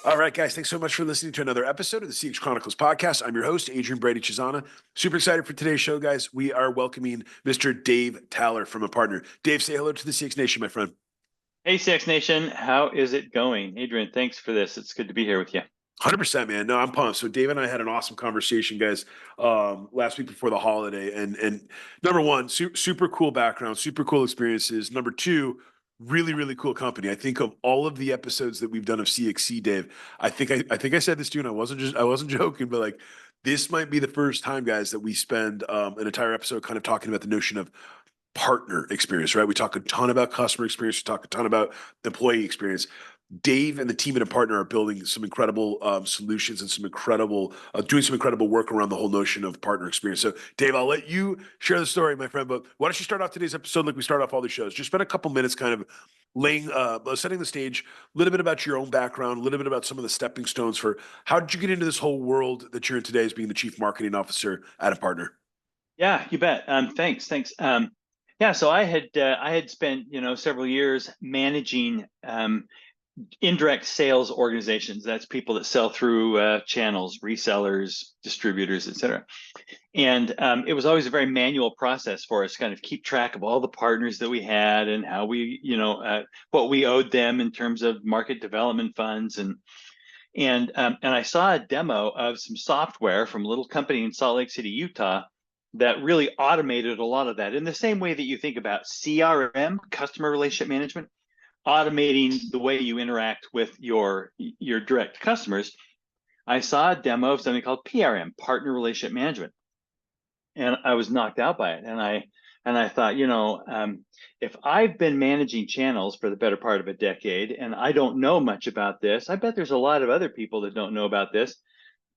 All right, guys, thanks so much for listening to another episode of the CX Chronicles podcast. I'm your host, Adrian Brady-Cesana. Super excited for today's show, guys. We are welcoming Mr. Dave Taller from Impartner. Dave, say hello to the CX Nation, my friend. Hey, CX Nation, how is it going? Adrian, thanks for this. It's good to be here with you. 100%, man. No, I'm pumped. So Dave and I had an awesome conversation, guys, last week before the holiday. And number one, super cool background, super cool experiences. Number two, really, really cool company. I think of all of the episodes that we've done of CXC, Dave, I think I said this to you, and I wasn't joking, but like this might be the first time, guys, that we spend an entire episode kind of talking about the notion of partner experience, right? We talk a ton about customer experience. We talk a ton about employee experience. Dave and the team at Impartner are building some incredible solutions and doing some incredible work around the whole notion of partner experience. So, Dave, I'll let you share the story, my friend. But why don't you start off today's episode like we start off all the shows? Just spend a couple minutes, kind of setting the stage, a little bit about your own background, a little bit about some of the stepping stones for how did you get into this whole world that you're in today as being the chief marketing officer at Impartner. Yeah, you bet. Thanks. Yeah, so I had spent several years managing indirect sales organizations. That's people that sell through channels, resellers, distributors, etc. And it was always a very manual process for us, to kind of keep track of all the partners that we had and how we, what we owed them in terms of market development funds and I saw a demo of some software from a little company in Salt Lake City, Utah, that really automated a lot of that in the same way that you think about CRM, customer relationship management, automating the way you interact with your direct customers. I saw a demo of something called PRM, partner relationship management, and I was knocked out by it. And I thought, if I've been managing channels for the better part of a decade and I don't know much about this, I bet there's a lot of other people that don't know about this.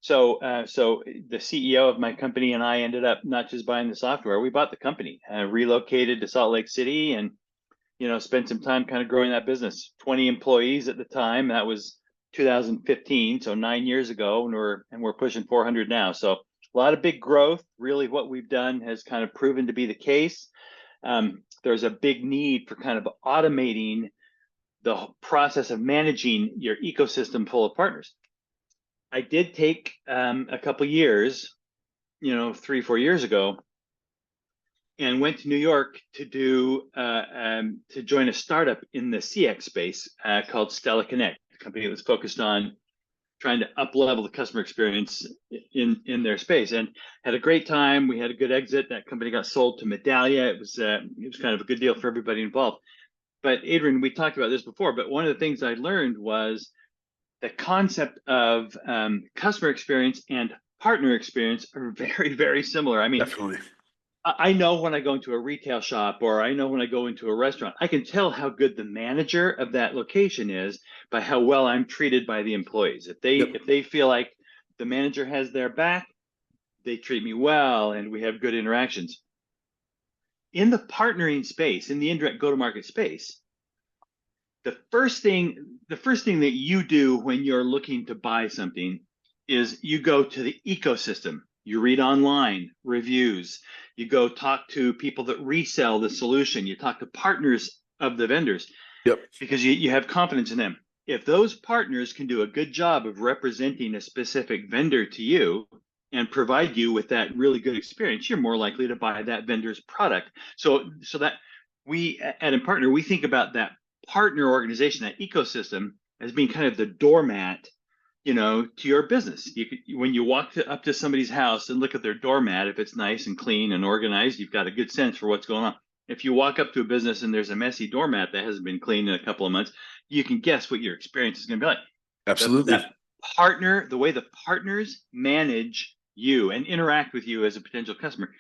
So the CEO of my company and I ended up not just buying the software, we bought the company, relocated to Salt Lake City, and spent some time kind of growing that business. 20 employees at the time. That was 2015, so 9 years ago, and we're pushing 400 now. So a lot of big growth. Really, what we've done has kind of proven to be the case. There's a big need for kind of automating the process of managing your ecosystem full of partners. I did take a couple years, 3-4 years ago, and went to New York to join a startup in the CX space called Stella Connect, a company that was focused on trying to up level the customer experience in their space, and had a great time. We had a good exit. That company got sold to Medallia. It was kind of a good deal for everybody involved. But Adrian, we talked about this before, but one of the things I learned was the concept of customer experience and partner experience are very, very similar. I mean, Definitely. I know when I go into a retail shop, or I know when I go into a restaurant, I can tell how good the manager of that location is by how well I'm treated by the employees. If they Yep. if they feel like the manager has their back, they treat me well and we have good interactions. In the partnering space, in the indirect go-to-market space, the first thing that you do when you're looking to buy something is you go to the ecosystem. You read online reviews. You go talk to people that resell the solution. You talk to partners of the vendors Yep. because you have confidence in them. If those partners can do a good job of representing a specific vendor to you and provide you with that really good experience, you're more likely to buy that vendor's product. So that we at Impartner, we think about that partner organization, that ecosystem, as being kind of the doormat, to your business. When you walk up to somebody's house and look at their doormat, if it's nice and clean and organized, you've got a good sense for what's going on. If you walk up to a business and there's a messy doormat that hasn't been cleaned in a couple of months, you can guess what your experience is going to be like. Absolutely. That partner, the way the partners manage you and interact with you as a potential customer,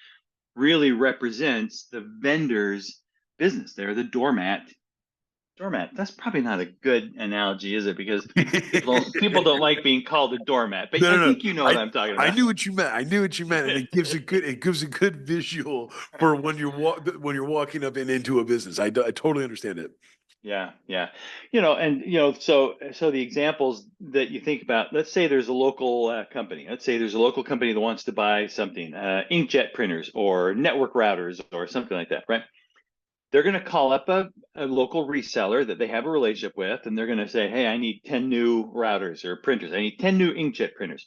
really represents the vendor's business. They're the doormat. That's probably not a good analogy, is it? Because people don't like being called a doormat. But No, I no, no. think you know what I I'm talking I about. knew what you meant. I knew what you meant, and it gives a good visual for when you're walking up and into a business. I totally understand it. Yeah. So the examples that you think about, let's say there's a local company. Let's say there's a local company that wants to buy something, inkjet printers or network routers or something like that, right? they're going to call up a local reseller that they have a relationship with, and they're going to say, hey, I need 10 new routers or printers. I need 10 new inkjet printers.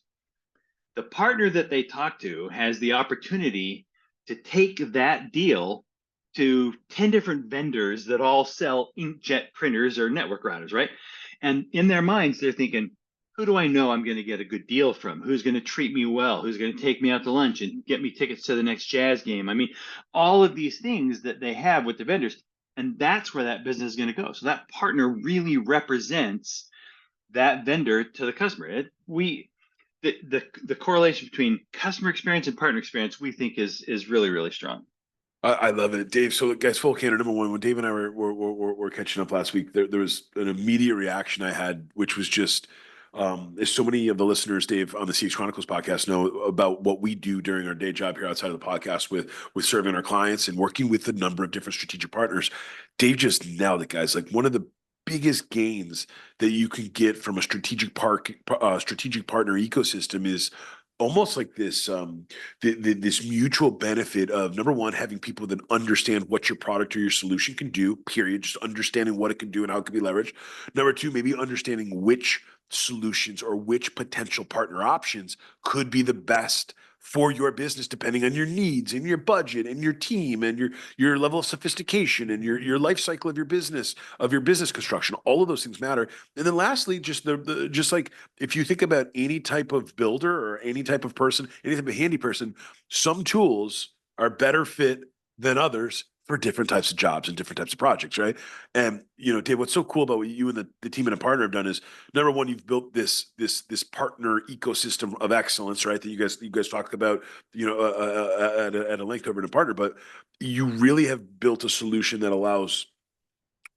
The partner that they talk to has the opportunity to take that deal to 10 different vendors that all sell inkjet printers or network routers, right? And in their minds, they're thinking, who do I know I'm going to get a good deal from? Who's going to treat me well? Who's going to take me out to lunch and get me tickets to the next Jazz game? I mean, all of these things that they have with the vendors, and that's where that business is going to go. So that partner really represents that vendor to the customer. The correlation between customer experience and partner experience, we think is really, really strong. I love it, Dave. So, guys, full candor, number one, when Dave and I were catching up last week, there was an immediate reaction I had, which was just, as so many of the listeners, Dave, on the CX Chronicles podcast know about what we do during our day job here outside of the podcast with serving our clients and working with a number of different strategic partners. Dave just nailed it, guys. Like, one of the biggest gains that you can get from a strategic partner ecosystem is almost like this mutual benefit of, number one, having people that understand what your product or your solution can do, period, just understanding what it can do and how it can be leveraged. Number two, maybe understanding which solutions or which potential partner options could be the best for your business, depending on your needs and your budget and your team and your level of sophistication and your life cycle of your business construction. All of those things matter. And then lastly, just just like, if you think about any type of builder or any type of person, any type of handy person, some tools are better fit than others for different types of jobs and different types of projects, right? And Dave, what's so cool about what you and the team and Impartner have done is, number one, you've built this partner ecosystem of excellence, right? That you guys talked about, at a length over in Impartner, but you really have built a solution that allows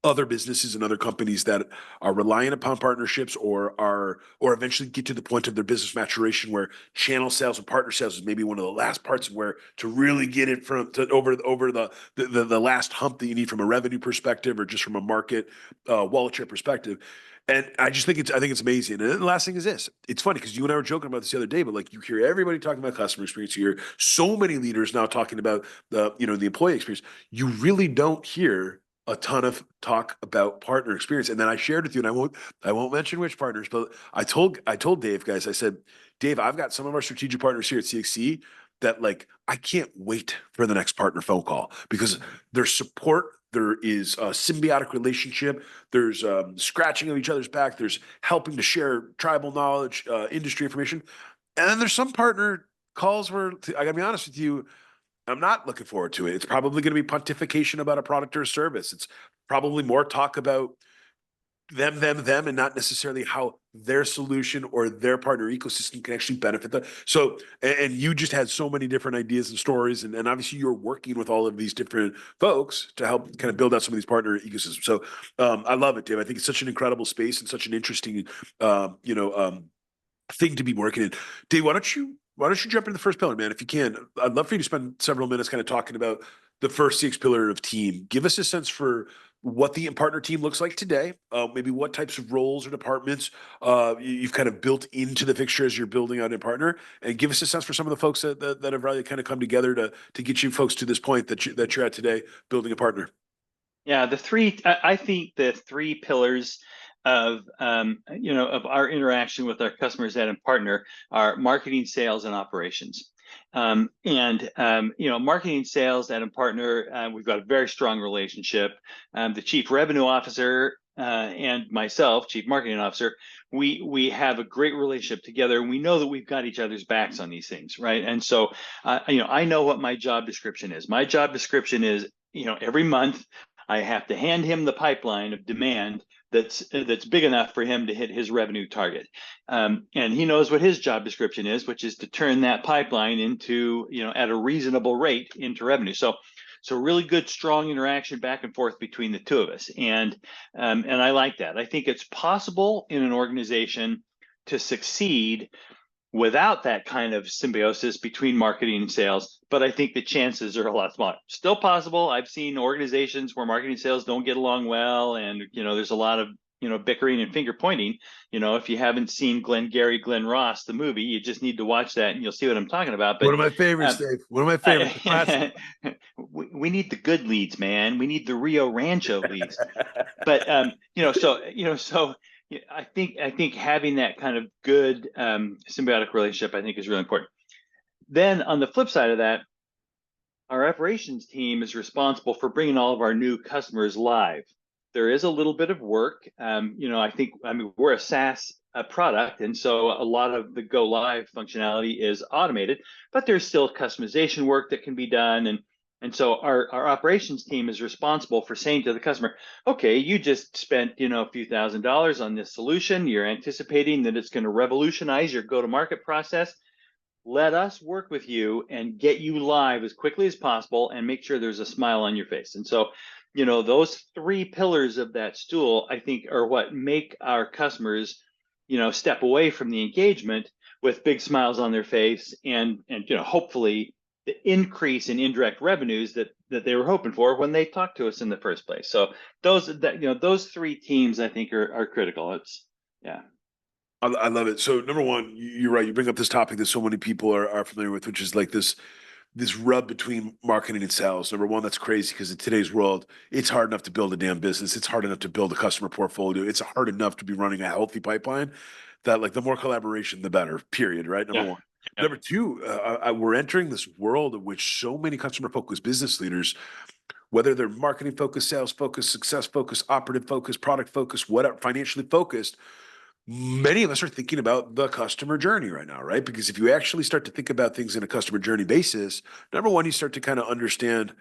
other businesses and other companies that are reliant upon partnerships or eventually get to the point of their business maturation where channel sales and partner sales is maybe one of the last parts of where to really get it over the last hump that you need from a revenue perspective or just from a market wallet share perspective. And I think it's amazing. And then the last thing is this. It's funny because you and I were joking about this the other day, but like, you hear everybody talking about customer experience. You hear so many leaders now talking about the employee experience. You really don't hear a ton of talk about partner experience. And then I shared with you, and I won't mention which partners, but I told Dave, guys, I said, Dave, I've got some of our strategic partners here at CXC that, like, I can't wait for the next partner phone call because there's support. There is a symbiotic relationship. There's scratching of each other's back. There's helping to share tribal knowledge, industry information. And then there's some partner calls where, I gotta be honest with you, I'm not looking forward to it. It's probably going to be pontification about a product or a service. It's probably more talk about them, and not necessarily how their solution or their partner ecosystem can actually benefit them. So, and you just had so many different ideas and stories, and obviously you're working with all of these different folks to help kind of build out some of these partner ecosystems. So, I love it, Dave. I think it's such an incredible space and such an interesting, thing to be working in. Dave, why don't you jump into the first pillar, man? If you can, I'd love for you to spend several minutes kind of talking about the first six pillar of team. Give us a sense for what the partner team looks like today. Maybe what types of roles or departments you've kind of built into the fixture as you're building out Impartner, and give us a sense for some of the folks that have really kind of come together to get you folks to this point that you're at today, building a partner. Yeah, I think the three pillars of of our interaction with our customers at Impartner are marketing, sales, and operations. Marketing, sales at Impartner, we've got a very strong relationship. The chief revenue officer and myself, chief marketing officer, we have a great relationship together, and we know that we've got each other's backs on these things, right? And so, I know what my job description is. My job description is, every month I have to hand him the pipeline of demand that's big enough for him to hit his revenue target. And he knows what his job description is, which is to turn that pipeline into, at a reasonable rate into revenue. So really good, strong interaction back and forth between the two of us. And I like that. I think it's possible in an organization to succeed without that kind of symbiosis between marketing and sales, but I think the chances are a lot smaller. Still possible. I've seen organizations where marketing and sales don't get along well, and there's a lot of bickering and finger pointing. If you haven't seen Glengarry Glen Ross, the movie, you just need to watch that and you'll see what I'm talking about. But One of my favorites, Dave. One of my favorites. The classic. we need the good leads, man. We need the Rio Rancho leads. But so I think having that kind of good symbiotic relationship, I think, is really important. Then on the flip side of that, our operations team is responsible for bringing all of our new customers live. There is a little bit of work. I mean, we're a SaaS product, and so a lot of the go live functionality is automated, but there's still customization work that can be done. And so our operations team is responsible for saying to the customer, okay, you just spent, a few $1,000s on this solution. You're anticipating that it's going to revolutionize your go-to-market process. Let us work with you and get you live as quickly as possible and make sure there's a smile on your face. And so, those three pillars of that stool, I think, are what make our customers, step away from the engagement with big smiles on their face and hopefully the increase in indirect revenues that they were hoping for when they talked to us in the first place. So those three teams, I think, are critical. Yeah. I love it. So number one, you're right. You bring up this topic that so many people are familiar with, which is like this rub between marketing and sales. Number one, that's crazy because in today's world, it's hard enough to build a damn business. It's hard enough to build a customer portfolio. It's hard enough to be running a healthy pipeline. That like the more collaboration, the better. Period. Right. Number Yeah. one. Yeah. Number two, we're entering this world in which so many customer-focused business leaders, whether they're marketing focused, sales focused, success focused, operative focused, product focused, whatever, financially focused, many of us are thinking about the customer journey right now, right? Because if you actually start to think about things in a customer journey basis, number one, you start to kind of understand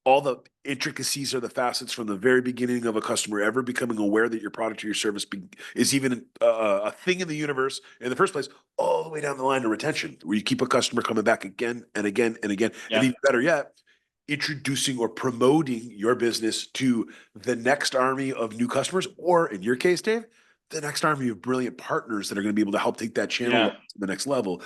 all the intricacies or the facets from the very beginning of a customer ever becoming aware that your product or your service is even a thing in the universe in the first place, all the way down the line to retention, where you keep a customer coming back again and again and again. And Yeah. even better yet, introducing or promoting your business to the next army of new customers, or in your case, Dave, the next army of brilliant partners that are going to be able to help take that channel Yeah. to the next level.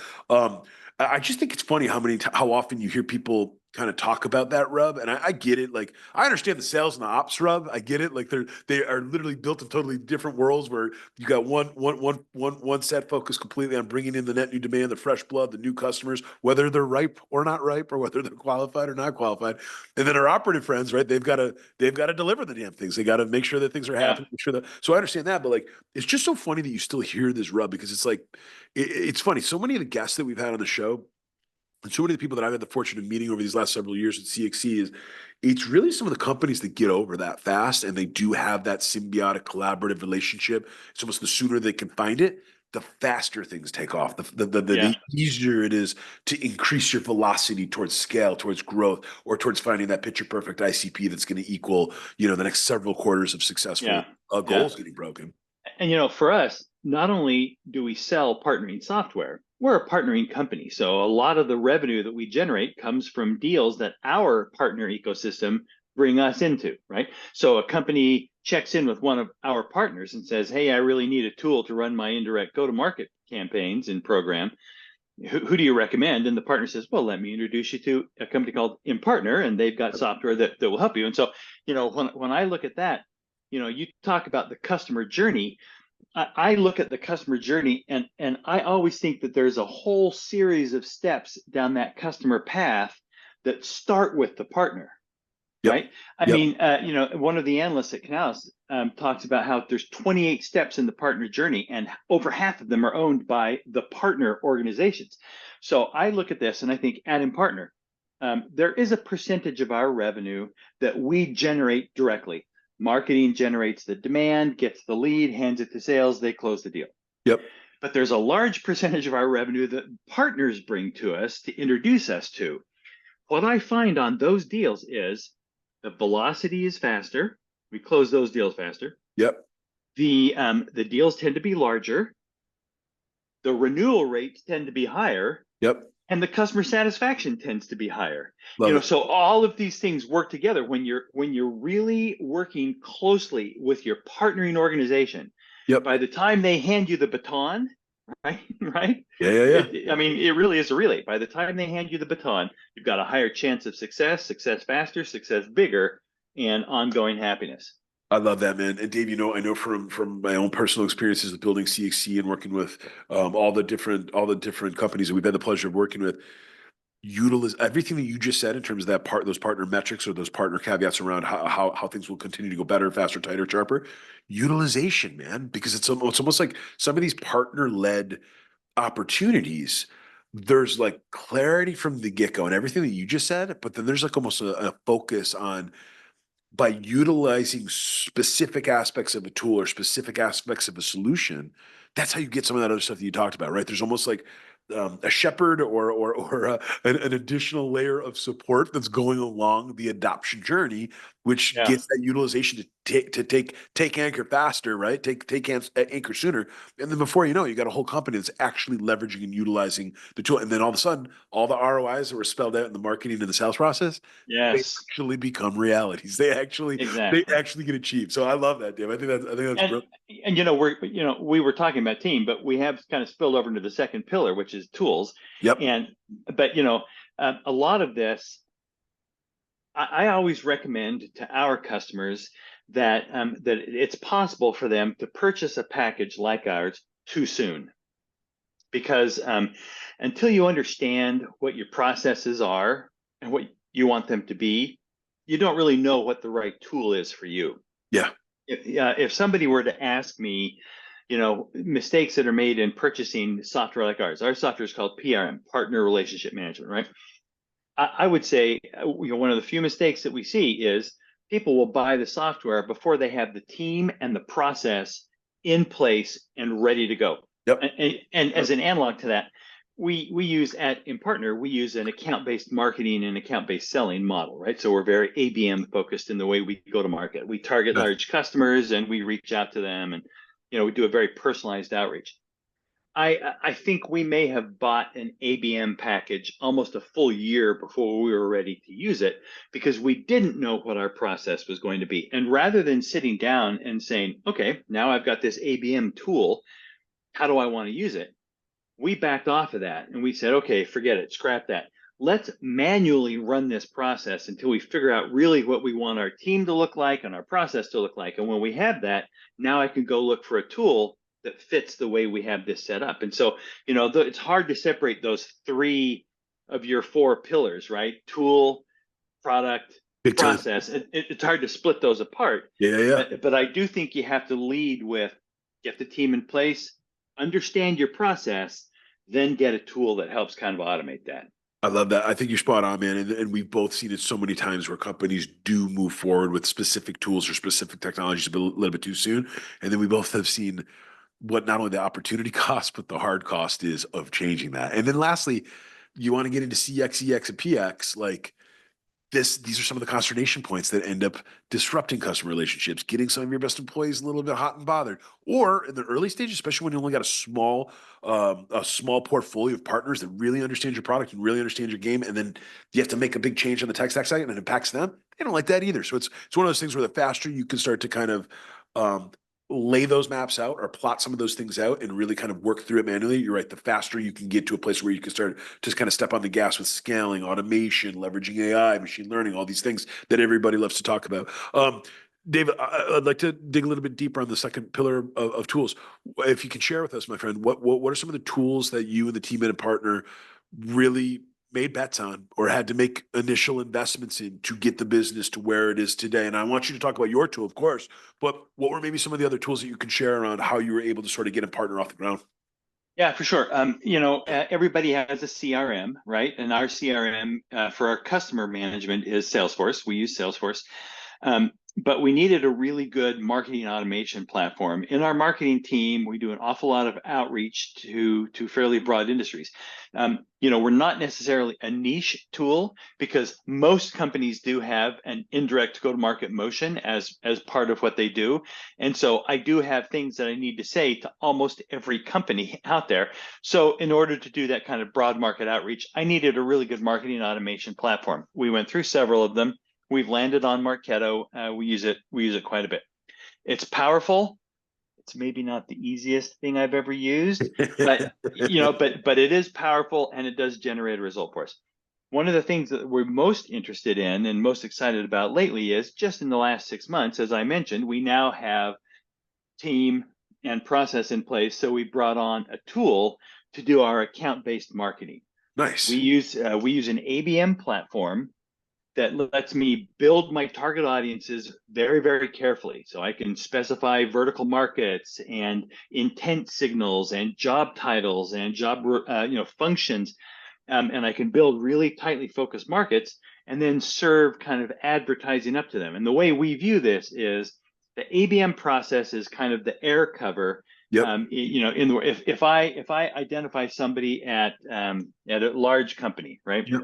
I just think it's funny how often you hear people kind of talk about that rub, and I get it. Like I understand the sales and the ops rub. I get it. Like they are literally built in totally different worlds where you got one set focused completely on bringing in the net new demand, the fresh blood, the new customers, whether they're ripe or not ripe, or whether they're qualified or not qualified. And then our operative friends, right? They've got to deliver the damn things. They got to make sure that things are Yeah. happening. Make sure that. So I understand that, but like it's just so funny that you still hear this rub because it's like it's funny. So many of the guests that we've had on the show. And so many of the people that I've had the fortune of meeting over these last several years at CXC is it's really some of the companies that get over that fast and they do have that symbiotic collaborative relationship. It's almost the sooner they can find it, the faster things take off, the Yeah. easier it is to increase your velocity towards scale, towards growth, or towards finding that picture perfect ICP that's going to equal, the next several quarters of successful Yeah. Yeah. goals getting broken. And for us, not only do we sell partnering software, we're a partnering company. So a lot of the revenue that we generate comes from deals that our partner ecosystem bring us into, right? So a company checks in with one of our partners and says, hey, I really need a tool to run my indirect go-to-market campaigns and program. Who do you recommend? And the partner says, well, let me introduce you to a company called Impartner, and they've got software that will help you. And so, when I look at that, you talk about the customer journey. I look at the customer journey and I always think that there's a whole series of steps down that customer path that start with the partner, Yep. right? I Yep. mean, one of the analysts at Canals talks about how there's 28 steps in the partner journey and over half of them are owned by the partner organizations. So I look at this and I think at Impartner, there is a percentage of our revenue that we generate directly. Marketing generates the demand, gets the lead, hands it to sales, they close the deal. Yep. But there's a large percentage of our revenue that partners bring to us to introduce us to. What I find on those deals is the velocity is faster. We close those deals faster. Yep. The deals tend to be larger. The renewal rates tend to be higher. Yep. And the customer satisfaction tends to be higher. Love it. So all of these things work together when you're really working closely with your partnering organization. Yep. By the time they hand you the baton, right? Yeah. It really is a relay. By the time they hand you the baton, you've got a higher chance of success faster, success bigger, and ongoing happiness. I love that, man. And Dave, I know from my own personal experiences of building CXC and working with all the different companies that we've had the pleasure of working with. Utilize everything that you just said in terms of those partner metrics or those partner caveats around how things will continue to go better, faster, tighter, sharper. Utilization, man, because it's almost like some of these partner led opportunities. There's like clarity from the get go and everything that you just said, but then there's like almost a focus on by utilizing specific aspects of a tool or specific aspects of a solution, that's how you get some of that other stuff that you talked about, right? There's almost like a shepherd or an additional layer of support that's going along the adoption journey, which Yeah. gets that utilization to take anchor faster, right? Take anchor sooner, and then before you know, it, you got a whole company that's actually leveraging and utilizing the tool, and then all of a sudden, all the ROIs that were spelled out in the marketing and the sales process they Yes. actually become realities. They Exactly. actually get achieved. So I love that, Dave. I think that's And brilliant. we were talking about team, but we have kind of spilled over into the second pillar, which is tools. Yep. And but a lot of this, I always recommend to our customers that it's possible for them to purchase a package like ours too soon, because until you understand what your processes are and what you want them to be, you don't really know what the right tool is for you. Yeah. If somebody were to ask me, mistakes that are made in purchasing software like ours, our software is called PRM, Partner Relationship Management, right? I would say, one of the few mistakes that we see is people will buy the software before they have the team and the process in place and ready to go. Yep. And Yep. as an analog to that, we use at Impartner, we use an account-based marketing and account-based selling model, right? So we're very ABM focused in the way we go to market. We target Yeah. large customers and we reach out to them, and we do a very personalized outreach. I think we may have bought an ABM package almost a full year before we were ready to use it, because we didn't know what our process was going to be. And rather than sitting down and saying, okay, now I've got this ABM tool, how do I want to use it? We backed off of that and we said, okay, forget it, scrap that. Let's manually run this process until we figure out really what we want our team to look like and our process to look like. And when we have that, now I can go look for a tool that fits the way we have this set up. And so, it's hard to separate those three of your four pillars, right? Tool, product, Big time. process. It's hard to split those apart. Yeah. Yeah. But I do think you have to lead with get the team in place, understand your process, then get a tool that helps kind of automate that. I love that. I think you're spot on, man. And we've both seen it so many times where companies do move forward with specific tools or specific technologies a little bit too soon. And then we both have seen what not only the opportunity cost, but the hard cost is of changing that. And then lastly, you want to get into CX, EX, and PX, like these are some of the consternation points that end up disrupting customer relationships, getting some of your best employees a little bit hot and bothered, or in the early stages, especially when you only got a small portfolio of partners that really understand your product and really understand your game, and then you have to make a big change on the tech stack side and it impacts them. They don't like that either. So it's one of those things where the faster you can start to kind of um, lay those maps out or plot some of those things out and really kind of work through it manually, you're right. The faster you can get to a place where you can start just kind of step on the gas with scaling, automation, leveraging AI, machine learning, all these things that everybody loves to talk about. David, I'd like to dig a little bit deeper on the second pillar of tools. If you can share with us, my friend, what are some of the tools that you and the team and partner really made bets on or had to make initial investments in to get the business to where it is today? And I want you to talk about your tool, of course, but what were maybe some of the other tools that you can share around how you were able to sort of get a partner off the ground? Yeah, for sure. Everybody has a CRM, right? And our CRM for our customer management is Salesforce. We use Salesforce. But we needed a really good marketing automation platform. In our marketing team, we do an awful lot of outreach to fairly broad industries. We're not necessarily a niche tool because most companies do have an indirect go-to-market motion as part of what they do. And so I do have things that I need to say to almost every company out there. So in order to do that kind of broad market outreach, I needed a really good marketing automation platform. We went through several of them. We've landed on Marketo. We use it quite a bit. It's powerful. It's maybe not the easiest thing I've ever used, but but it is powerful and it does generate a result for us. one of the things that we're most interested in and most excited about lately is just in the last 6 months, as I mentioned, we now have team and process in place. So we brought on a tool to do our account-based marketing. Nice. We use an ABM platform that lets me build my target audiences very, very carefully. So I can specify vertical markets and intent signals and job titles and job functions, and I can build really tightly focused markets and then serve kind of advertising up to them. And the way we view this is the ABM process is kind of the air cover. Yep. If I identify somebody at a large company, right? Yep.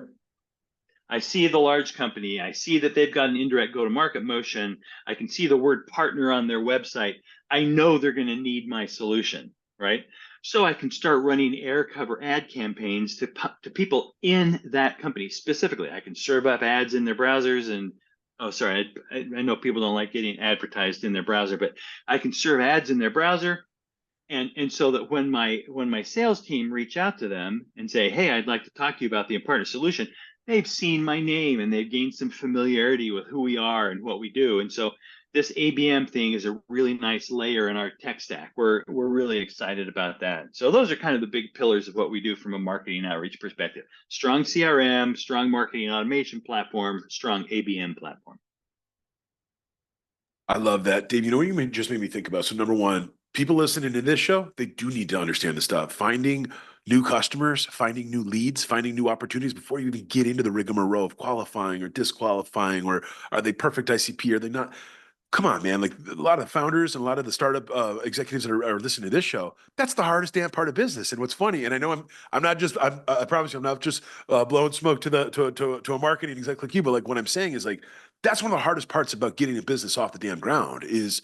I see the large company. I see that they've got an indirect go-to-market motion. I can see the word partner on their website. I know they're going to need my solution, right? So I can start running air cover ad campaigns to people in that company specifically. I can serve up ads in their browsers and I know people don't like getting advertised in their browser, but I can serve ads in their browser. And so that when my sales team reach out to them and say, hey, I'd like to talk to you about the Impartner solution, they've seen my name and they've gained some familiarity with who we are and what we do. And so this ABM thing is a really nice layer in our tech stack. We're really excited about that. So those are kind of the big pillars of what we do from a marketing outreach perspective. Strong CRM, strong marketing automation platform, strong ABM platform. I love that. Dave, you know what just made me think about? So number one, people listening to this show, they do need to understand this stuff. Finding new customers, finding new leads, finding new opportunities before you even get into the rigmarole of qualifying or disqualifying, or are they perfect ICP? Are they not? Come on, man. Like a lot of the founders and a lot of the startup executives that are listening to this show, that's the hardest damn part of business. And what's funny, and I know I'm not just I promise you I'm not just blowing smoke to to a marketing exec like you, but like what I'm saying is like that's one of the hardest parts about getting a business off the damn ground is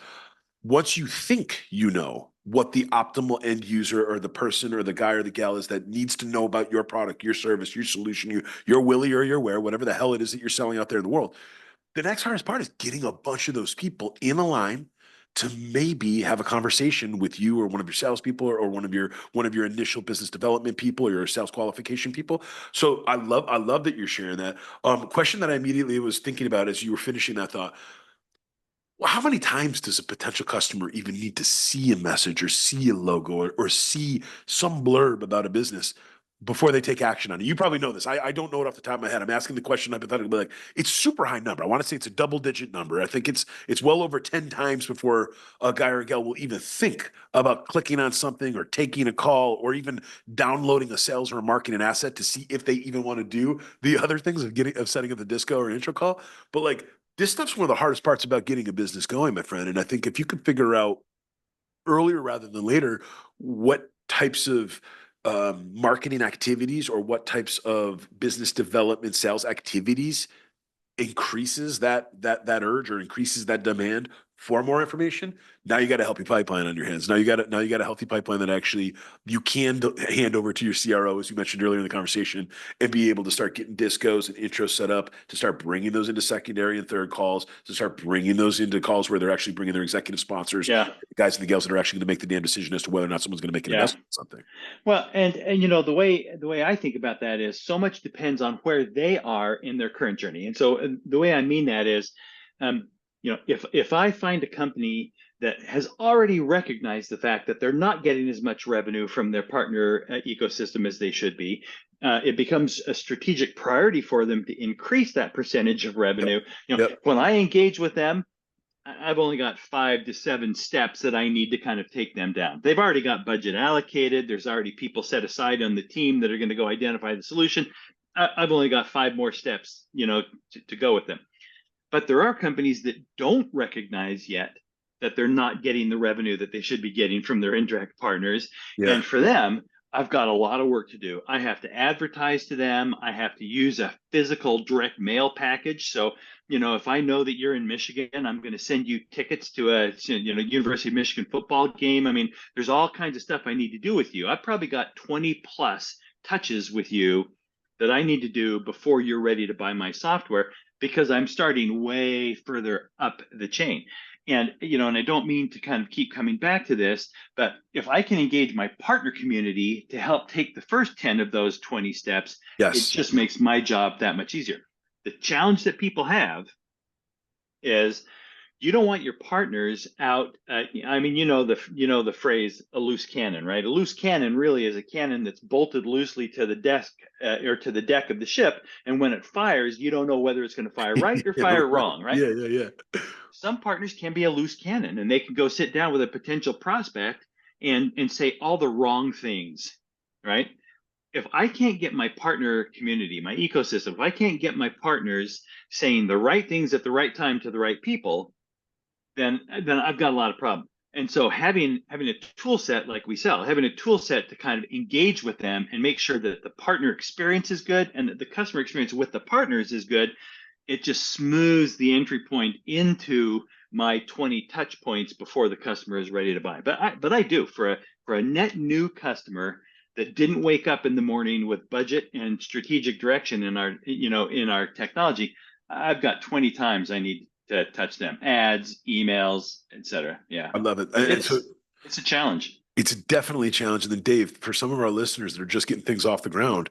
once you think you know what the optimal end user or the person or the guy or the gal is that needs to know about your product, your service, your solution, your Willie or your where, whatever the hell it is that you're selling out there in the world. The next hardest part is getting a bunch of those people in a line to maybe have a conversation with you or one of your salespeople or one of your initial business development people or your sales qualification people. So I love that you're sharing that. Question that I immediately was thinking about as you were finishing that thought. Well, how many times does a potential customer even need to see a message or see a logo or see some blurb about a business before they take action on it? You probably know this. I don't know it off the top of my head. I'm asking the question hypothetically, like it's super high number. I want to say it's a double digit number. I think it's well over 10 times before a guy or a gal will even think about clicking on something or taking a call or even downloading a sales or a marketing asset to see if they even want to do the other things of setting up the disco or intro call. But like this stuff's one of the hardest parts about getting a business going, my friend. And I think if you could figure out earlier rather than later what types of marketing activities or what types of business development sales activities increases that urge or increases that demand for more information. Now you got a healthy pipeline on your hands. Now you got a healthy pipeline that actually you can hand over to your CRO, as you mentioned earlier in the conversation, and be able to start getting discos and intros set up to start bringing those into secondary and third calls, to start bringing those into calls where they're actually bringing their executive sponsors, Yeah. the guys and the gals that are actually going to make the damn decision as to whether or not someone's going to make an Yeah. investment in something. Well, and the way I think about that is so much depends on where they are in their current journey. And so the way I mean that is, if I find a company that has already recognized the fact that they're not getting as much revenue from their partner ecosystem as they should be, it becomes a strategic priority for them to increase that percentage of revenue. Yep. When I engage with them, I've only got 5 to 7 steps that I need to kind of take them down. They've already got budget allocated. There's already people set aside on the team that are going to go identify the solution. I've only got 5 more steps, to go with them. But there are companies that don't recognize yet that they're not getting the revenue that they should be getting from their indirect partners. Yeah. And for them, I've got a lot of work to do. I have to advertise to them. I have to use a physical direct mail package. So, if I know that you're in Michigan, I'm going to send you tickets to a, University of Michigan football game. I mean, there's all kinds of stuff I need to do with you. I've probably got 20 plus touches with you that I need to do before you're ready to buy my software because I'm starting way further up the chain. And, and I don't mean to kind of keep coming back to this, but if I can engage my partner community to help take the first 10 of those 20 steps, it Yes. just makes my job that much easier. The challenge that people have is you don't want your partners out. I mean, the phrase "a loose cannon," right? A loose cannon really is a cannon that's bolted loosely to the desk or to the deck of the ship, and when it fires, you don't know whether it's going to fire right or Yeah, fire right. wrong, right? Yeah, yeah, yeah. Some partners can be a loose cannon, and they can go sit down with a potential prospect and say all the wrong things, right? If I can't get my partner community, my ecosystem, if I can't get my partners saying the right things at the right time to the right people, then I've got a lot of problems. And so having a tool set like we sell, having a tool set to kind of engage with them and make sure that the partner experience is good and that the customer experience with the partners is good, it just smooths the entry point into my 20 touch points before the customer is ready to buy. But I do for a net new customer that didn't wake up in the morning with budget and strategic direction in our technology, I've got 20 times I need to touch them: ads, emails, etc. Yeah, I love it. but And so it's a challenge. it's definitely a challenge. And then Dave, for some of our listeners that are just getting things off the ground,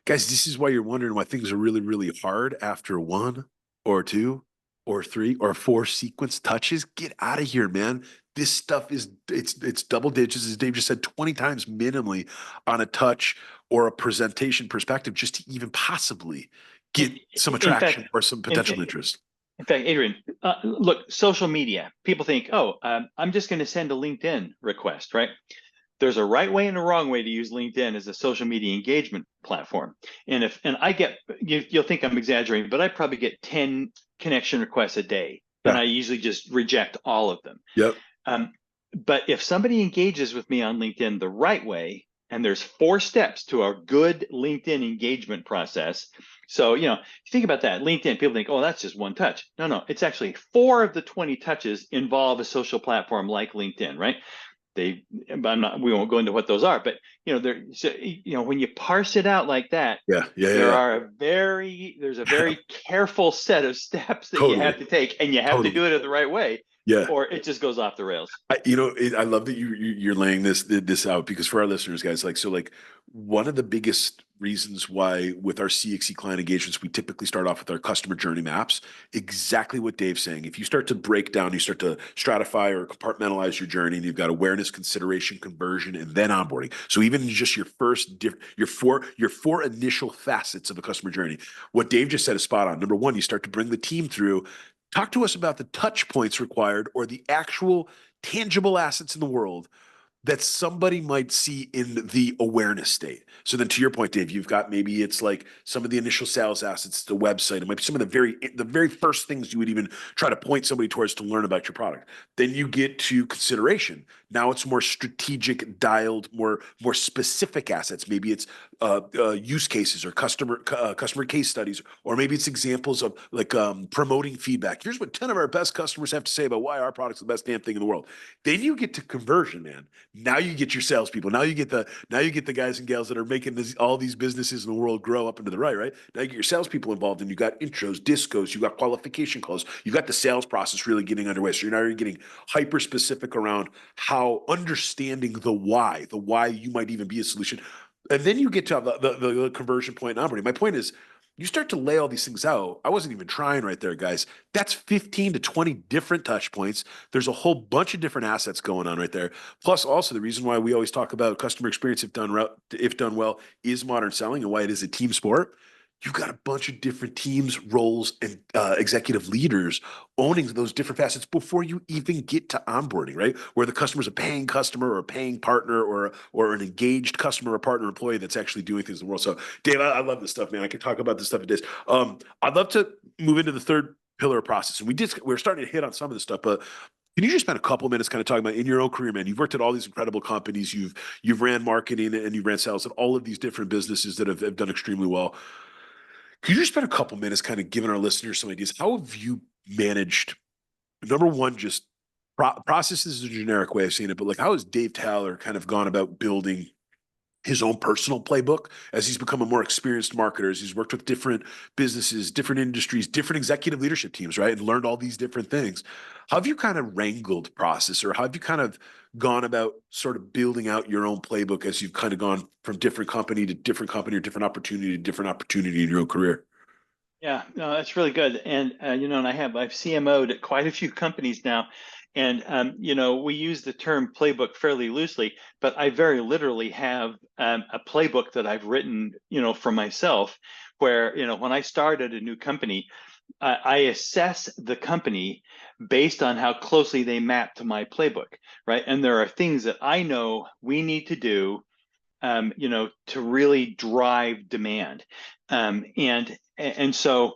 guys, this is why you're wondering why things are really, really hard after one or two or three or four sequence touches. Get out of here, man. This stuff is it's double digits, as Dave just said, 20 times minimally on a touch or a presentation perspective, just to even possibly In, get some in fact, attraction or some in, potential interest. in fact, Adrian, look, social media. People think, oh, I'm just going to send a LinkedIn request, right? There's a right way and a wrong way to use LinkedIn as a social media engagement platform. And I get, you'll think I'm exaggerating, but I probably get 10 connection requests a day, and Yeah. I usually just reject all of them. Yep. Um, but if somebody engages with me on LinkedIn the right way, and there's 4 steps to a good LinkedIn engagement process. So, think about that. LinkedIn, people think, oh, that's just one touch. No, it's actually 4 of the 20 touches involve a social platform like LinkedIn, right? We won't go into what those are, but when you parse it out like that, Yeah. Yeah. Yeah. Yeah. there's a very careful set of steps that you Totally. have to take, and you have to Totally. do it the right way, Yeah. or it just goes off the rails. I love that you're laying this out, because for our listeners, guys, like one of the biggest reasons why with our CXC client engagements, we typically start off with our customer journey maps. Exactly what Dave's saying. If you start to break down, you start to stratify or compartmentalize your journey, and you've got awareness, consideration, conversion, and then onboarding. So even just your four initial facets of a customer journey, what Dave just said is spot on. Number one, you start to bring the team through. Talk to us about the touch points required or the actual tangible assets in the world that somebody might see in the awareness state. So then to your point, Dave, you've got, maybe it's like some of the initial sales assets, the website. It might be some of the very first things you would even try to point somebody towards to learn about your product. Then you get to consideration. Now it's more strategic, dialed, more specific assets. Maybe it's use cases or customer case studies, or maybe it's examples of like promoting feedback. Here's what 10 of our best customers have to say about why our product's the best damn thing in the world. Then you get to conversion, man. Now you get your salespeople. Now you get the guys and gals that are making all these businesses in the world grow up into the right. Now you get your salespeople involved, and you got intros, discos, you got qualification calls, you got the sales process really getting underway. So you're now getting hyper specific around how understanding the why you might even be a solution, and then you get to the conversion point and onboarding. My point is, you start to lay all these things out. I wasn't even trying right there, guys. That's 15 to 20 different touch points. There's a whole bunch of different assets going on right there. Plus, also the reason why we always talk about customer experience, if done well, is modern selling, and why it is a team sport. You've got a bunch of different teams, roles, and executive leaders owning those different facets before you even get to onboarding, right? Where the customer's a paying customer or a paying partner or an engaged customer or partner employee that's actually doing things in the world. So, Dave, I love this stuff, man. I could talk about this stuff for days. I'd love to move into the third pillar of process, and we're starting to hit on some of this stuff, but can you just spend a couple of minutes kind of talking about, in your own career, man? You've worked at all these incredible companies. You've ran marketing and you've ran sales at all of these different businesses that have done extremely well. Could you just spend a couple minutes kind of giving our listeners some ideas? How have you managed, number one, just processes is a generic way of saying it, but like how has Dave Taylor kind of gone about building his own personal playbook as he's become a more experienced marketer, as he's worked with different businesses, different industries, different executive leadership teams, right? And learned all these different things. How have you kind of wrangled process, or how have you kind of gone about sort of building out your own playbook as you've kind of gone from different company to different company, or different opportunity to different opportunity in your own career? Yeah, no, that's really good. And and I've CMO'd at quite a few companies now, and we use the term playbook fairly loosely, but I very literally have a playbook that I've written, for myself, where when I started a new company, I assess the company based on how closely they map to my playbook, right? And there are things that I know we need to do to really drive demand. And so,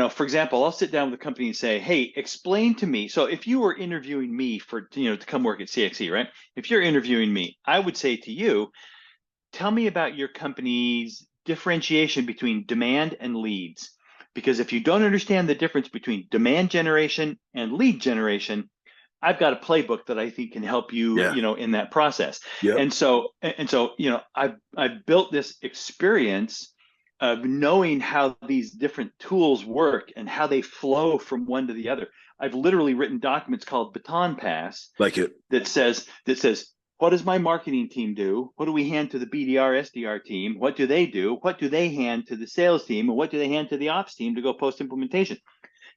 for example, I'll sit down with a company and say, hey, explain to me. So if you were interviewing me to come work at CXE, right? If you're interviewing me, I would say to you, tell me about your company's differentiation between demand and leads. Because if you don't understand the difference between demand generation and lead generation, I've got a playbook that I think can help you, Yeah. in that process. Yep. And so, I've built this experience of knowing how these different tools work and how they flow from one to the other. I've literally written documents called Baton Pass Like it. that says what does my marketing team do? What do we hand to the BDR SDR team? What do they do? What do they hand to the sales team? And what do they hand to the ops team to go post implementation?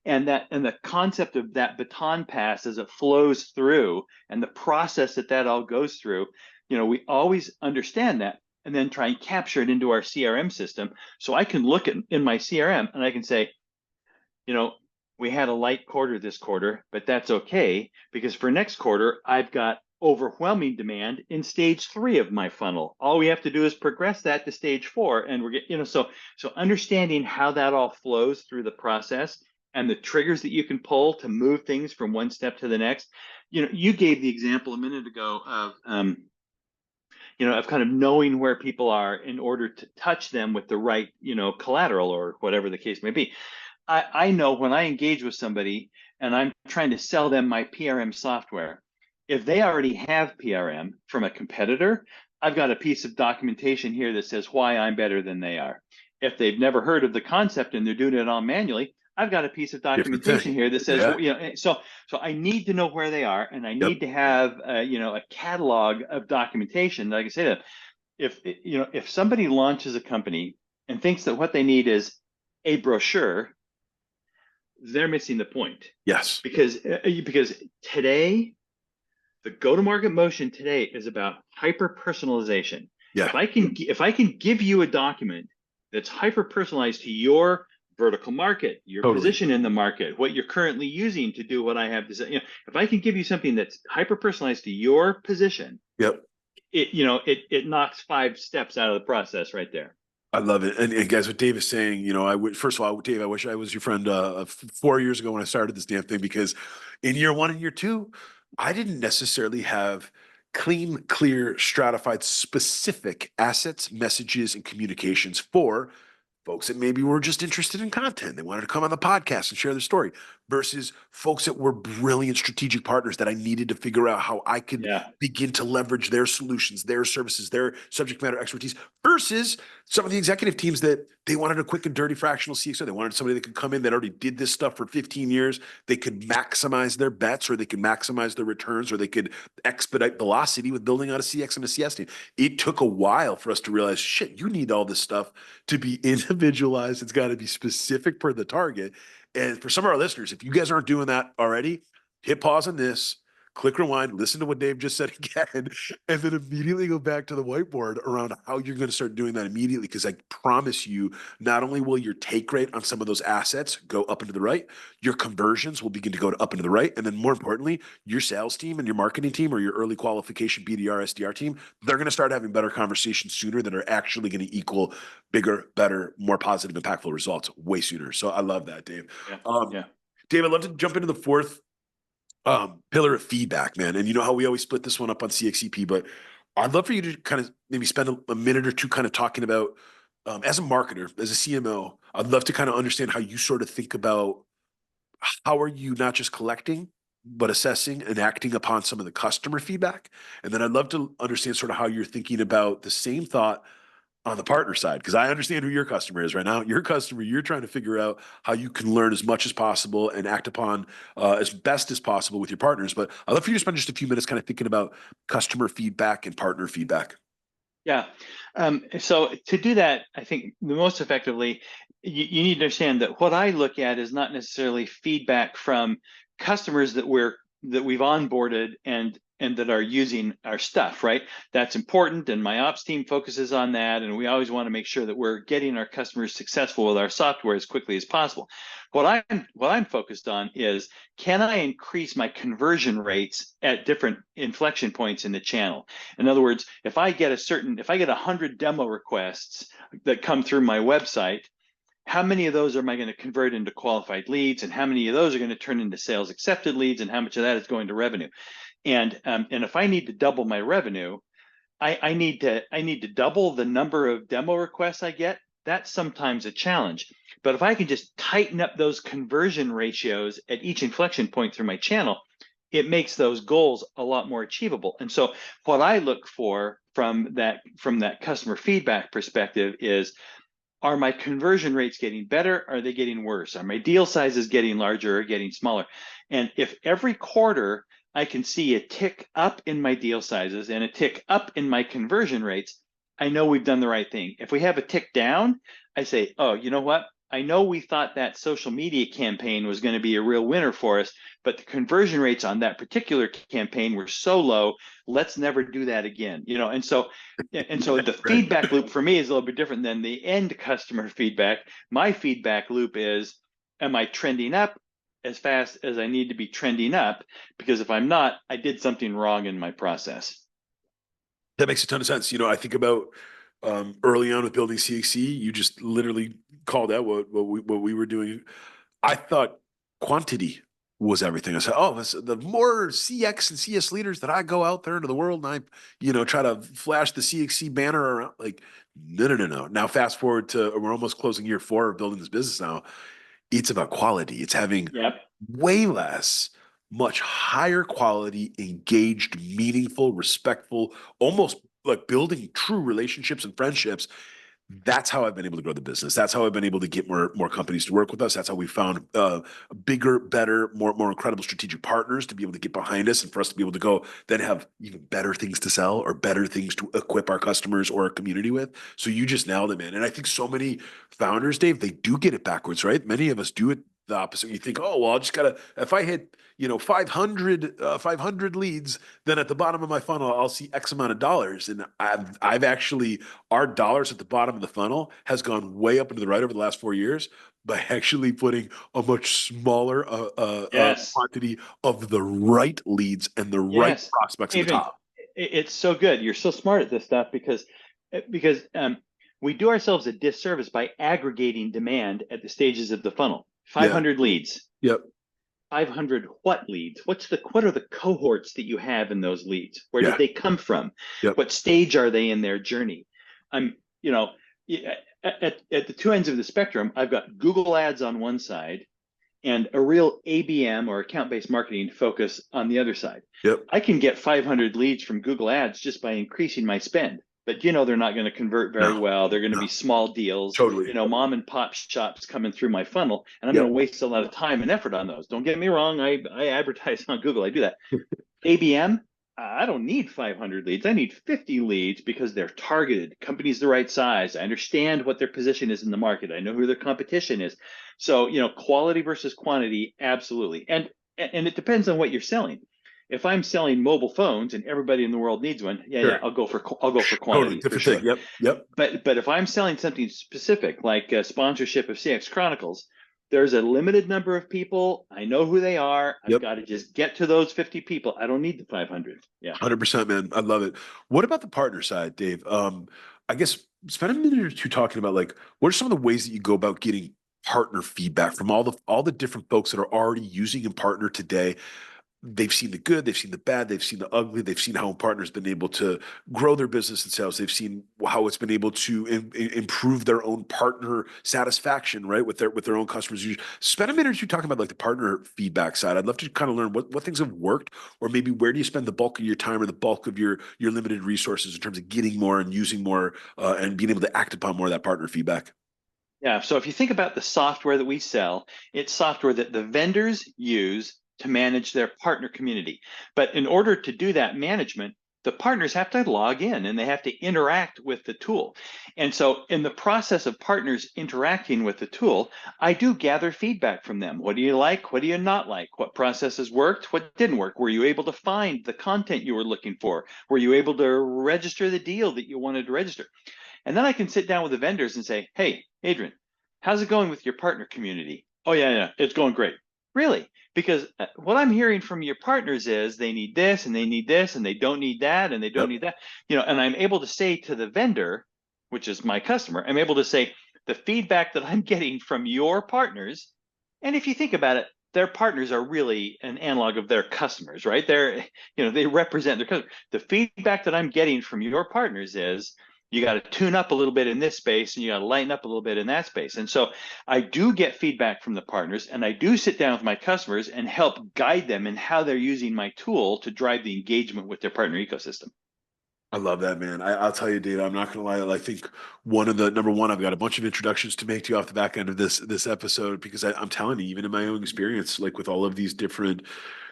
And the concept of that baton pass as it flows through, and the process that all goes through, we always understand that and then try and capture it into our CRM system. So I can look at in my CRM and I can say, you know we had a light quarter this quarter, but that's okay, because for next quarter I've got overwhelming demand in stage 3 of my funnel. All we have to do is progress that to stage 4, and we're getting, so understanding how that all flows through the process and the triggers that you can pull to move things from one step to the next. You gave the example a minute ago of kind of knowing where people are in order to touch them with the right, collateral or whatever the case may be. I know when I engage with somebody and I'm trying to sell them my PRM software, if they already have PRM from a competitor, I've got a piece of documentation here that says why I'm better than they are. If they've never heard of the concept and they're doing it all manually, I've got a piece of Different thing. documentation here that says, Yeah. so I need to know where they are, and I Yep. need to have, a catalog of documentation. Like I say, that if somebody launches a company and thinks that what they need is a brochure, they're missing the point. Yes. Because today, the go-to-market motion today is about hyper personalization. Yeah. If I can give you a document that's hyper personalized to your vertical market, your Totally. position in the market, what you're currently using to do what I have to say, if I can give you something that's hyper personalized to your position, Yep. it knocks 5 steps out of the process right there. I love it. And guys, what Dave is saying, I would, first of all, Dave, I wish I was your friend 4 years ago when I started this damn thing, because in year 1 and year 2, I didn't necessarily have clean, clear, stratified, specific assets, messages, and communications for folks that maybe were just interested in content. They wanted to come on the podcast and share their story, versus folks that were brilliant strategic partners that I needed to figure out how I could Yeah. begin to leverage their solutions, their services, their subject matter expertise, versus some of the executive teams that they wanted a quick and dirty fractional CXO. They wanted somebody that could come in that already did this stuff for 15 years. They could maximize their bets, or they could maximize their returns, or they could expedite velocity with building out a CX and a CS team. It took a while for us to realize, shit, you need all this stuff to be individualized. It's got to be specific per the target. And for some of our listeners, if you guys aren't doing that already, hit pause on this, click rewind, listen to what Dave just said again, and then immediately go back to the whiteboard around how you're going to start doing that immediately. Because I promise you, not only will your take rate on some of those assets go up and to the right, your conversions will begin to go up and to the right. And then more importantly, your sales team and your marketing team, or your early qualification BDR, SDR team, they're going to start having better conversations sooner that are actually going to equal bigger, better, more positive, impactful results way sooner. So I love that, Dave. Yeah. Um, Yeah. Dave, I'd love to jump into the fourth pillar of feedback, man. And you know how we always split this one up on CXEP, but I'd love for you to kind of maybe spend a minute or two kind of talking about, as a marketer, as a CMO, I'd love to kind of understand how you sort of think about how are you not just collecting but assessing and acting upon some of the customer feedback. And then I'd love to understand sort of how you're thinking about the same thought on the partner side, because I understand who your customer is right now. Your customer, you're trying to figure out how you can learn as much as possible and act upon as best as possible with your partners. But I'd love for you to spend just a few minutes kind of thinking about customer feedback and partner feedback. Yeah. So to do that, I think the most effectively, you need to understand that what I look at is not necessarily feedback from customers that we've onboarded and that are using our stuff, right? That's important, and my ops team focuses on that, and we always want to make sure that we're getting our customers successful with our software as quickly as possible. What I'm focused on is, can I increase my conversion rates at different inflection points in the channel? In other words, if I get 100 demo requests that come through my website, how many of those am I going to convert into qualified leads, and how many of those are going to turn into sales accepted leads, and how much of that is going to revenue? And if I need to double my revenue, I need to double the number of demo requests I get. That's sometimes a challenge. But if I can just tighten up those conversion ratios at each inflection point through my channel, it makes those goals a lot more achievable. And so what I look for from that customer feedback perspective is, are my conversion rates getting better? Are they getting worse? Are my deal sizes getting larger or getting smaller? And if every quarter I can see a tick up in my deal sizes and a tick up in my conversion rates, I know we've done the right thing. If we have a tick down, I say, oh, you know what? I know we thought that social media campaign was going to be a real winner for us, but the conversion rates on that particular campaign were so low. Let's never do that again. And so the Right. feedback loop for me is a little bit different than the end customer feedback. My feedback loop is, am I trending up as fast as I need to be trending up? Because if I'm not, I did something wrong in my process. That makes a ton of sense. I think about early on with building CXC, you just literally called out what we were doing. I thought quantity was everything. I said, oh, the more CX and CS leaders that I go out there into the world and try to flash the CXC banner around, like, no, no, no, no. Now, fast forward to, we're almost closing year 4 of building this business now. It's about quality. It's having Yep. way less, much higher quality, engaged, meaningful, respectful, almost like building true relationships and friendships. That's how I've been able to grow the business. That's how I've been able to get more companies to work with us. That's how we found bigger, better, more incredible strategic partners to be able to get behind us, and for us to be able to go then have even better things to sell or better things to equip our customers or our community with. So you just nailed it, man. And I think so many founders, Dave, they do get it backwards, right? Many of us do it the opposite. You think, oh, well, I'll just gotta, if I hit 500 leads, then at the bottom of my funnel I'll see X amount of dollars. And I've actually, our dollars at the bottom of the funnel has gone way up into the right over the last 4 years by actually putting a much smaller Yes. quantity of the right leads and the right Yes. prospects at the Adrian, top. it's so good. You're so smart at this stuff because we do ourselves a disservice by aggregating demand at the stages of the funnel. Yeah. 500 leads. Yep. 500 what leads? What are the cohorts that you have in those leads? Where did Yeah. they come from? Yep. What stage are they in their journey? I'm, you know, at the two ends of the spectrum, I've got Google ads on one side and a real ABM or account-based marketing focus on the other side. Yep. I can get 500 leads from Google ads just by increasing my spend, but they're not going to convert very No. well. They're going to No. be small deals, Totally. mom and pop shops coming through my funnel, and I'm going Yep. to waste a lot of time and effort on those. Don't get me wrong. I advertise on Google. I do that. ABM, I don't need 500 leads. I need 50 leads because they're targeted. Company's the right size. I understand what their position is in the market. I know who their competition is. So, quality versus quantity, absolutely. And it depends on what you're selling. If I'm selling mobile phones and everybody in the world needs one, yeah, Sure. I'll go for Totally quantity for different thing. sure. Yep. Yep. But if I'm selling something specific, like a sponsorship of CX Chronicles, there's a limited number of people. I know who they are. I've Yep. got to just get to those 50 people. I don't need the 500. Yeah. 100%, man. I love it. What about the partner side, Dave? I guess spend a minute or two talking about, like, what are some of the ways that you go about getting partner feedback from all the different folks that are already using Impartner today? they've seen the good, they've seen the bad, they've seen the ugly, they've seen how Impartner's been able to grow their business and sales, they've seen how it's been able to improve their own partner satisfaction, right, with their own customers. You spend a minute or two talking about like the partner feedback side. I'd love to kind of learn what things have worked, or maybe where do you spend the bulk of your time or the bulk of your limited resources in terms of getting more and using more and being able to act upon more of that partner feedback. Yeah. So if you think about the software that we sell, it's software that the vendors use to manage their partner community. But in order to do that management, the partners have to log in and they have to interact with the tool. And so in the process of partners interacting with the tool, I do gather feedback from them. What do you like? What do you not like? What processes worked? What didn't work? Were you able to find the content you were looking for? Were you able to register the deal that you wanted to register? And then I can sit down with the vendors and say, hey, Adrian, how's it going with your partner community? Oh, yeah, yeah, it's going great. Really? Because what I'm hearing from your partners is they need this and they need this and they don't need that and they don't Yep. need that. And I'm able to say to the vendor, which is my customer, I'm able to say the feedback that I'm getting from your partners. And if you think about it, their partners are really an analog of their customers, right? They represent their customers. The feedback that I'm getting from your partners is you got to tune up a little bit in this space and you got to lighten up a little bit in that space. And so I do get feedback from the partners and I do sit down with my customers and help guide them in how they're using my tool to drive the engagement with their partner ecosystem. I love that, man. I'll tell you, Dave, I'm not gonna lie. I think one of the number one, I've got a bunch of introductions to make to you off the back end of this episode because I'm telling you, even in my own experience, like with all of these different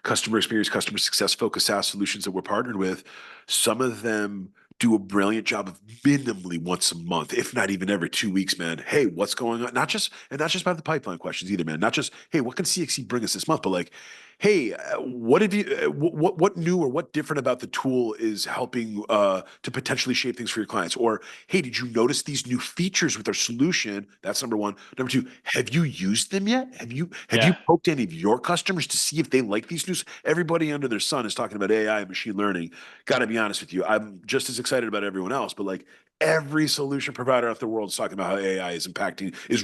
customer experience, customer success focused SaaS solutions that we're partnered with, some of them do a brilliant job of minimally once a month, if not even every 2 weeks, man. Hey, what's going on? Not just about the pipeline questions either, man. Not just, hey, what can CXC bring us this month, but like, hey, what have you, what new or what different about the tool is helping to potentially shape things for your clients? Or, hey, did you notice these new features with our solution? That's number one. Number two, have you used them yet? Have you Yeah. poked any of your customers to see if they like these news? Everybody under their sun is talking about AI and machine learning. Got to be honest with you, I'm just as excited about everyone else, but like every solution provider out the world is talking about how AI is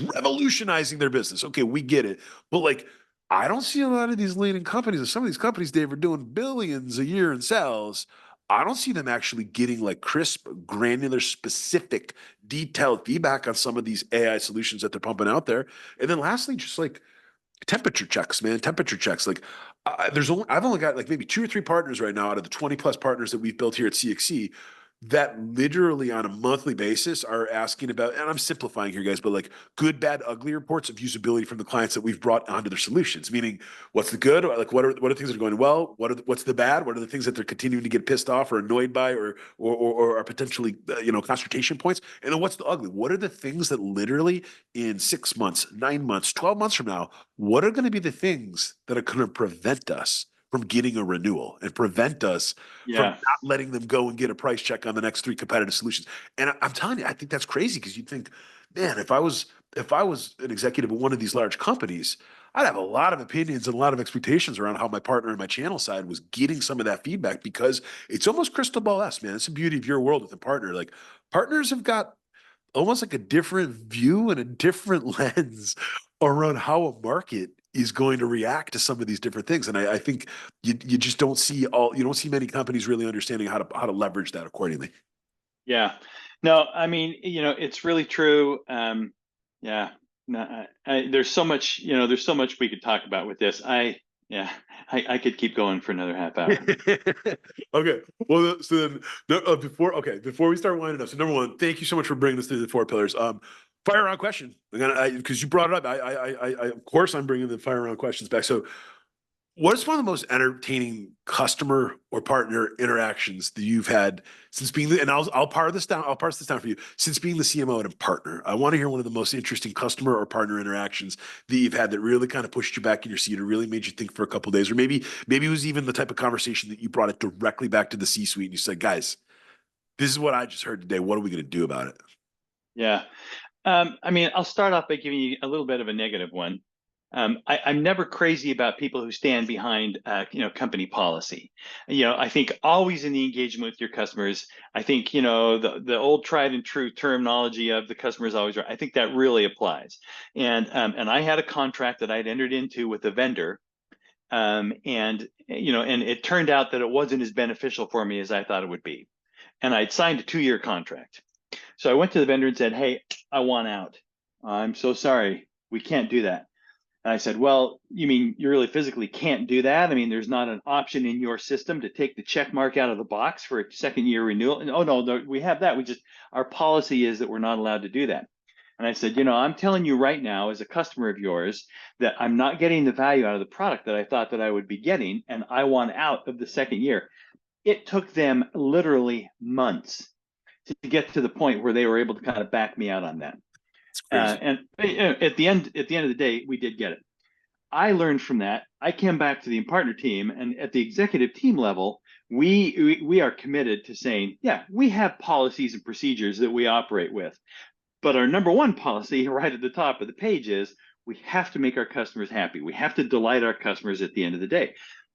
revolutionizing their business. Okay, we get it, but like I don't see a lot of these leading companies, and some of these companies, Dave, are doing billions a year in sales. I don't see them actually getting like crisp, granular, specific, detailed feedback on some of these AI solutions that they're pumping out there. And then lastly, just like temperature checks, man, temperature checks. Like I've only got like maybe two or three partners right now out of the 20 plus partners that we've built here at CXC that literally on a monthly basis are asking about, and I'm simplifying here, guys, but like good, bad, ugly reports of usability from the clients that we've brought onto their solutions. Meaning, what's the good? Like, what are things that are going well? What's the bad? What are the things that they're continuing to get pissed off or annoyed by, or are potentially consultation points? And then what's the ugly? What are the things that literally in 6 months, 9 months, 12 months from now, what are going to be the things that are going to prevent us from getting a renewal and prevent us from Yeah. not letting them go and get a price check on the next three competitive solutions. And I'm telling you, I think that's crazy because you'd think, man, if I was an executive of one of these large companies, I'd have a lot of opinions and a lot of expectations around how my partner and my channel side was getting some of that feedback because it's almost crystal ball-esque, man. It's the beauty of your world with a partner. Like partners have got almost like a different view and a different lens around how a market is going to react to some of these different things. And I think you just you don't see many companies really understanding how to leverage that accordingly. Yeah. No, I mean, it's really true. Yeah. No, there's so much, there's so much we could talk about with this. Yeah, I could keep going for another half hour. Okay. Well, so then before we start winding up, so number one, thank you so much for bringing us through the four pillars. Fire round question. Because you brought it up. Of course I'm bringing the fire round questions back. So what is one of the most entertaining customer or partner interactions that you've had since being and I'll parse this down. I'll parse this down for you. Since being the CMO at Impartner, I want to hear one of the most interesting customer or partner interactions that you've had that really kind of pushed you back in your seat or really made you think for a couple of days, or maybe it was even the type of conversation that you brought it directly back to the C-suite and you said, "Guys, this is what I just heard today. What are we going to do about it?" Yeah. I mean, I'll start off by giving you a little bit of a negative one. I'm never crazy about people who stand behind, company policy. I think always in the engagement with your customers, I think, the old tried and true terminology of the customer is always right. I think that really applies. And I had a contract that I'd entered into with a vendor And and it turned out that it wasn't as beneficial for me as I thought it would be. And I'd signed a 2-year contract. So I went to the vendor and said, "Hey, I want out. I'm so sorry. We can't do that." And I said, "Well, you mean you really physically can't do that? I mean, there's not an option in your system to take the check mark out of the box for a second year renewal?" And, "Oh, no, we have that. Our policy is that we're not allowed to do that." And I said, "I'm telling you right now, as a customer of yours, that I'm not getting the value out of the product that I thought that I would be getting, and I want out of the second year." It took them literally months to get to the point where they were able to kind of back me out on that. It's crazy. And at the end of the day, we did get it. I learned from that. I came back to the Impartner team, and at the executive team level, we are committed to saying, yeah, we have policies and procedures that we operate with, but our number one policy right at the top of the page is we have to make our customers happy. We have to delight our customers at the end of the day.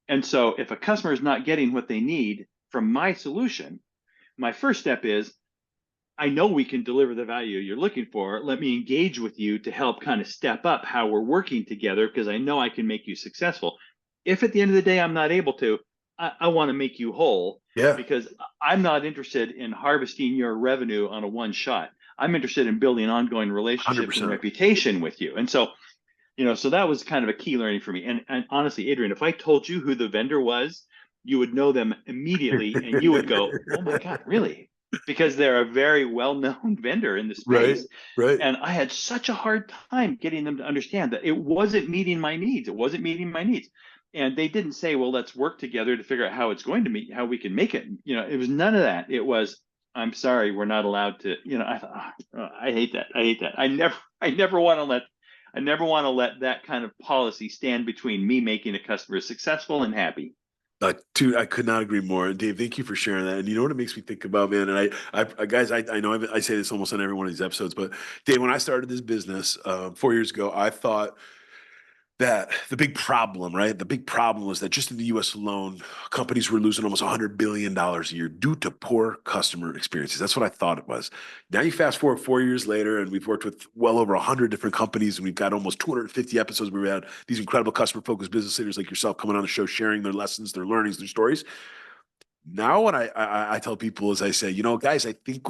And so if a customer is not getting what they need from my solution, my first step is, I know we can deliver the value you're looking for. Let me engage with you to help kind of step up how we're working together, because I know I can make you successful. If at the end of the day I'm not able to, I want to make you whole, Yeah, because I'm not interested in harvesting your revenue on a one shot. I'm interested in building ongoing relationships and 100%. reputation with you. And so, so that was kind of a key learning for me. And honestly, Adrian, if I told you who the vendor was, you would know them immediately and you would go, "Oh my God, really?" Because they're a very well-known vendor in the Right, space. right. And I had such a hard time getting them to understand that it wasn't meeting my needs. It wasn't meeting my needs. And they didn't say, "Well, let's work together to figure out how it's going to meet, how we can make it." It was none of that. It was, "I'm sorry, we're not allowed to." I thought, "Oh, I hate that. I hate that. I never want to let that kind of policy stand between me making a customer successful and happy." Dude, I could not agree more. And Dave, thank you for sharing that. And you know what it makes me think about, man? And guys, I know I say this almost on every one of these episodes, but Dave, when I started this business 4 years ago, I thought that the big problem, right? The big problem was that just in the US alone, companies were losing almost $100 billion a year due to poor customer experiences. That's what I thought it was. Now you fast forward 4 years later, and we've worked with well over 100 different companies, and we've got almost 250 episodes where we had these incredible customer focused business leaders like yourself coming on the show, sharing their lessons, their learnings, their stories. Now, what I tell people is I say, guys, I think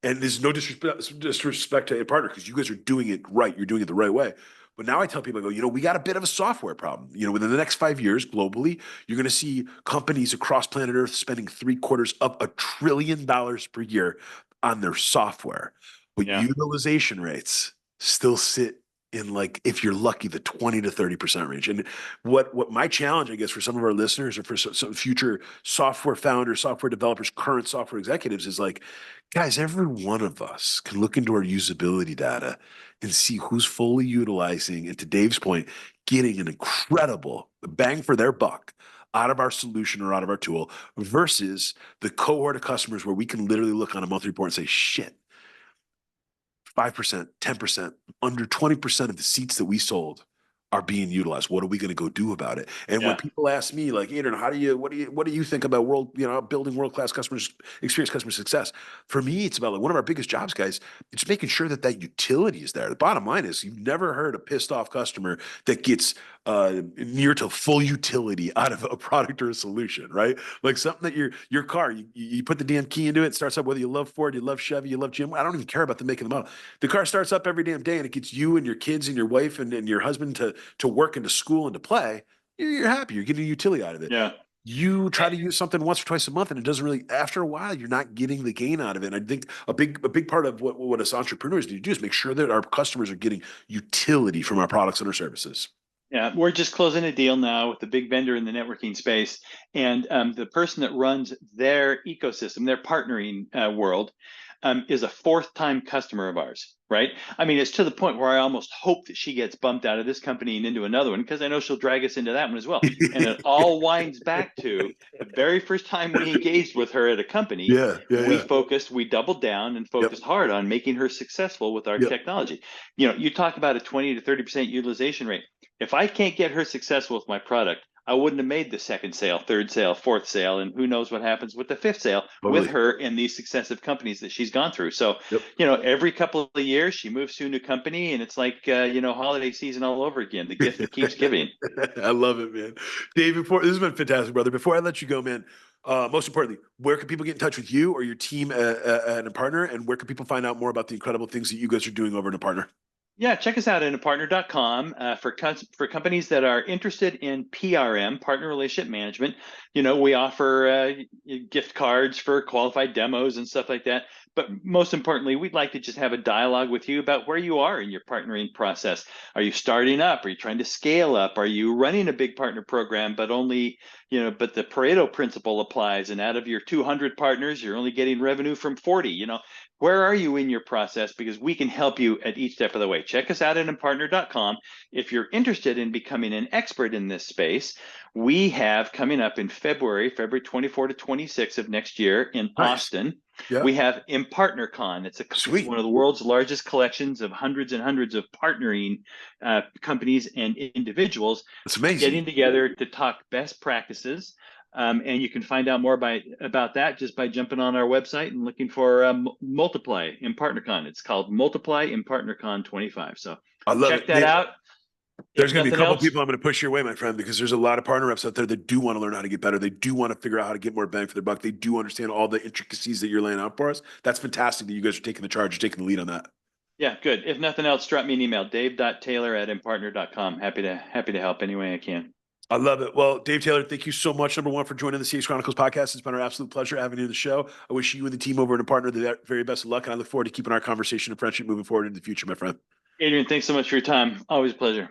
and there's no disrespect to a partner because you guys are doing it right. You're doing it the right way. But now I tell people, I go, we got a bit of a software problem. Within the next 5 years globally, you're going to see companies across planet Earth spending $750 billion per year on their software. But Yeah. utilization rates still sit in, like, if you're lucky, the 20 to 30% range. And what my challenge, I guess, for some of our listeners or for some future software founders, software developers, current software executives is like, guys, every one of us can look into our usability data and see who's fully utilizing, and to Dave's point, getting an incredible bang for their buck out of our solution or out of our tool versus the cohort of customers where we can literally look on a monthly report and say, shit, 5%, 10%, under 20% of the seats that we sold are being utilized. What are we going to go do about it? And when Yeah. people ask me, like, Adrian, what do you think about building world-class customer experience, customer success? For me, it's about, like, one of our biggest jobs, guys. It's making sure that utility is there. The bottom line is, you've never heard a pissed off customer that gets near to full utility out of a product or a solution, right? Like something that your car, you put the damn key into it, starts up, whether you love Ford, you love Chevy, you love GM. I don't even care about the make and the model. The car starts up every damn day and it gets you and your kids and your wife and your husband to work and to school and to play. You're happy. You're getting utility out of it. Yeah. You try to use something once or twice a month and it doesn't really, after a while, you're not getting the gain out of it. And I think a big part of what us entrepreneurs need to do is make sure that our customers are getting utility from our products and our services. Yeah, we're just closing a deal now with the big vendor in the networking space, and the person that runs their ecosystem, their partnering world, is a fourth-time customer of ours. Right? I mean, it's to the point where I almost hope that she gets bumped out of this company and into another one, because I know she'll drag us into that one as well. And it all winds back to the very first time we engaged with her at a company. Yeah, yeah, yeah. We doubled down and focused Yep, hard on making her successful with our yep. technology. You talk about a 20 to 30% utilization rate. If I can't get her successful with my product, I wouldn't have made the second sale, third sale, fourth sale, and who knows what happens with the fifth sale with Totally. her in these successive companies that she's gone through. So, Yep. every couple of years she moves to a new company, and it's like holiday season all over again. The gift that keeps giving. I love it, man. Dave, before this has been fantastic, brother. Before I let you go, man, most importantly, where can people get in touch with you or your team at Impartner, and where can people find out more about the incredible things that you guys are doing over at Impartner? Yeah, check us out at Impartner.com for companies that are interested in PRM, partner relationship management. We offer gift cards for qualified demos and stuff like that. But most importantly, we'd like to just have a dialogue with you about where you are in your partnering process. Are you starting up? Are you trying to scale up? Are you running a big partner program, but but the Pareto principle applies, and out of your 200 partners, you're only getting revenue from 40? Where are you in your process? Because we can help you at each step of the way. Check us out at Impartner.com. If you're interested in becoming an expert in this space, we have coming up in February 24 to 26 of next year in Nice. Austin, Yeah. we have ImpartnerCon. It's Sweet. one of the world's largest collections of hundreds and hundreds of partnering companies and individuals That's amazing. getting together to talk best practices. And you can find out more about that just by jumping on our website and looking for Multiply ImpartnerCon. It's called Multiply ImpartnerCon 25. So I love check it. that out. There's If going to be a nothing couple of else, people I'm going to push your way, my friend, because there's a lot of partner reps out there that do want to learn how to get better. They do want to figure out how to get more bang for their buck. They do understand all the intricacies that you're laying out for us. That's fantastic that you guys are taking the charge, taking the lead on that. yeah, good. If nothing else, drop me an email, dave.taylor@impartner.com. Happy to help any way I can. I love it. Well, Dave Taylor, thank you so much, number one, for joining the CX Chronicles podcast. It's been our absolute pleasure having you on the show. I wish you and the team over at Impartner the very best of luck, and I look forward to keeping our conversation and friendship moving forward in the future, my friend. Adrian, thanks so much for your time. Always a pleasure.